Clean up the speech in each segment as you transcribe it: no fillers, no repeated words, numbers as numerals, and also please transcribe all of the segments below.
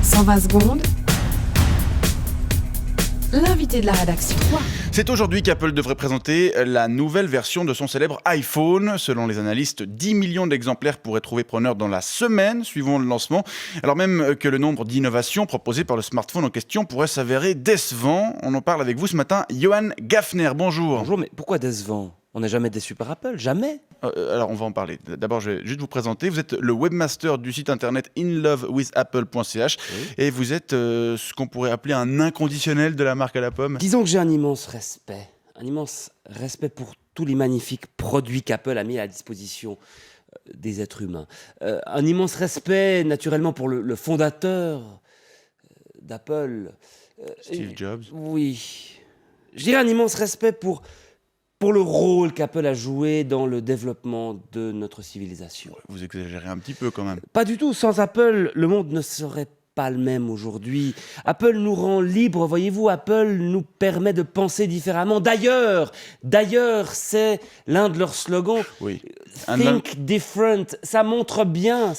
120 secondes. L'invité de la rédaction. C'est aujourd'hui qu'Apple devrait présenter la nouvelle version de son célèbre iPhone. Selon les analystes, 10 millions d'exemplaires pourraient trouver preneur dans la semaine suivant le lancement. Alors même que le nombre d'innovations proposées par le smartphone en question pourrait s'avérer décevant. On en parle avec vous ce matin. Johan Gaffner, bonjour. Bonjour, mais pourquoi décevant ? On n'est jamais déçu par Apple, jamais. Alors on va en parler. D'abord, je vais juste vous présenter. Vous êtes le webmaster du site internet inlovewithapple.ch et vous êtes ce qu'on pourrait appeler un inconditionnel de la marque à la pomme. Disons que j'ai un immense respect pour tous les magnifiques produits qu'Apple a mis à la disposition des êtres humains. Un immense respect, naturellement, pour le fondateur d'Apple. Steve Jobs. Oui. Je dirais un immense respect pour le rôle qu'Apple a joué dans le développement de notre civilisation. Vous exagérez un petit peu quand même. Pas du tout. Sans Apple, le monde ne serait pas le même aujourd'hui. Apple nous rend libres, voyez-vous. Apple nous permet de penser différemment. D'ailleurs, c'est l'un de leurs slogans. Oui. Think different. Ça montre bien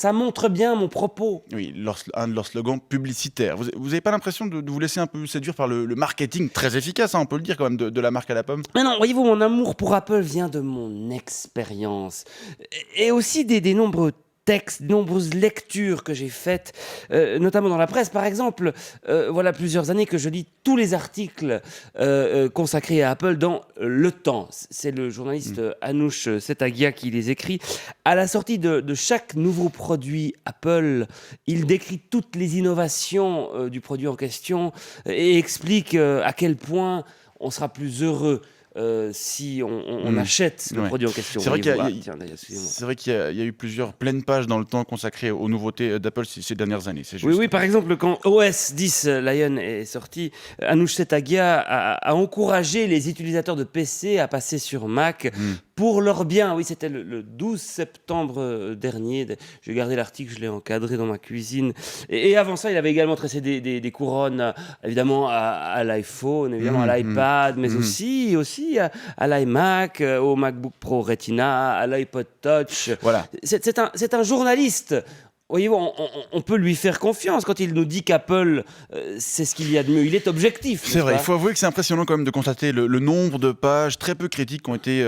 mon propos. Oui, un de leurs slogans publicitaires. Vous n'avez pas l'impression de vous laisser un peu séduire par le marketing très efficace, hein, on peut le dire quand même, de la marque à la pomme? Mais non, voyez-vous, mon amour pour Apple vient de mon expérience. Et aussi des nombreux textes, de nombreuses lectures que j'ai faites, notamment dans la presse. Par exemple, voilà plusieurs années que je lis tous les articles consacrés à Apple dans Le Temps. C'est le journaliste Anoush Setagia qui les écrit. À la sortie de chaque nouveau produit Apple, il décrit toutes les innovations du produit en question et explique à quel point on sera plus heureux si on achète le produit en question. C'est vrai qu'il y a eu plusieurs pleines pages dans Le Temps consacrées aux nouveautés d'Apple ces dernières années. C'est juste. Oui, par exemple, quand OS 10 Lion est sorti, Anoush Setagia a encouragé les utilisateurs de PC à passer sur Mac pour leur bien. Oui, c'était le 12 septembre dernier. J'ai gardé l'article, je l'ai encadré dans ma cuisine. Et avant ça, il avait également tressé des couronnes, évidemment, à l'iPhone, évidemment, à l'iPad, mais aussi à l'iMac, au MacBook Pro Retina, à l'iPod Touch. Voilà. C'est un journaliste. Voyez-vous, on peut lui faire confiance quand il nous dit qu'Apple, c'est ce qu'il y a de mieux. Il est objectif. C'est vrai, il faut avouer que c'est impressionnant quand même de constater le nombre de pages très peu critiques qui ont été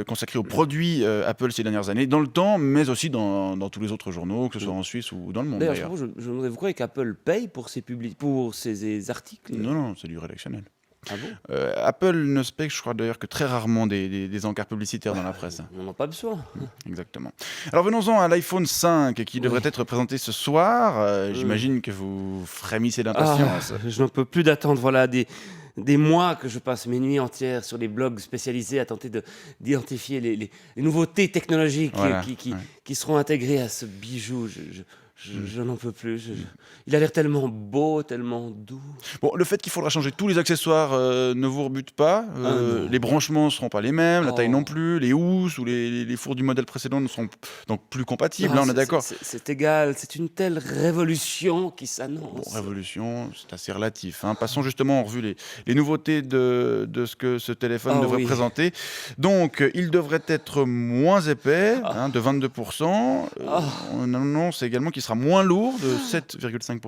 consacrées aux produits Apple ces dernières années, dans Le Temps, mais aussi dans tous les autres journaux, que ce soit en Suisse ou dans le monde. D'ailleurs, je me demandais, vous croyez qu'Apple paye pour ses articles ? Non, c'est du rédactionnel. Ah bon ? Apple ne se paye, je crois d'ailleurs, que très rarement des encarts publicitaires dans la presse. On n'en a pas besoin. Exactement. Alors venons-en à l'iPhone 5 qui devrait être présenté ce soir. J'imagine que vous frémissez d'impatience. Je n'en peux plus d'attendre. Voilà des mois que je passe mes nuits entières sur les blogs spécialisés à tenter d'identifier les nouveautés technologiques qui seront intégrées à ce bijou. Je n'en peux plus. Il a l'air tellement beau, tellement doux. Bon, le fait qu'il faudra changer tous les accessoires ne vous rebute pas. Les branchements ne seront pas les mêmes, la taille non plus, les housses ou les fours du modèle précédent ne seront donc plus compatibles. Là, on est d'accord. C'est égal. C'est une telle révolution qui s'annonce. Bon, révolution, c'est assez relatif. Passons justement en revue les nouveautés de ce que ce téléphone devrait présenter. Donc, il devrait être moins épais, de 22%. On annonce également qu'il sera moins lourd, de 7,5%.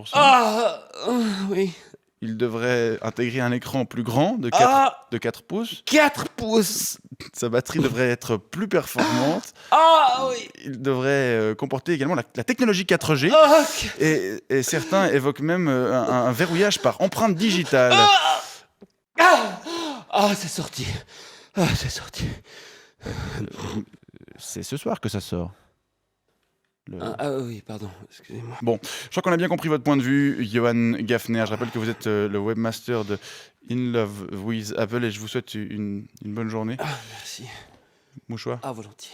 Oui. Il devrait intégrer un écran plus grand, de 4 pouces. 4 pouces. Sa batterie devrait être plus performante. Il devrait comporter également la technologie 4G. Et certains évoquent même un verrouillage par empreinte digitale. C'est sorti. C'est sorti. C'est ce soir que ça sort. Oui, pardon, excusez-moi. Bon, je crois qu'on a bien compris votre point de vue, Johan Gaffner. Je rappelle que vous êtes le webmaster de In Love with Apple et je vous souhaite une bonne journée. Merci. Mouchoir. Volontiers.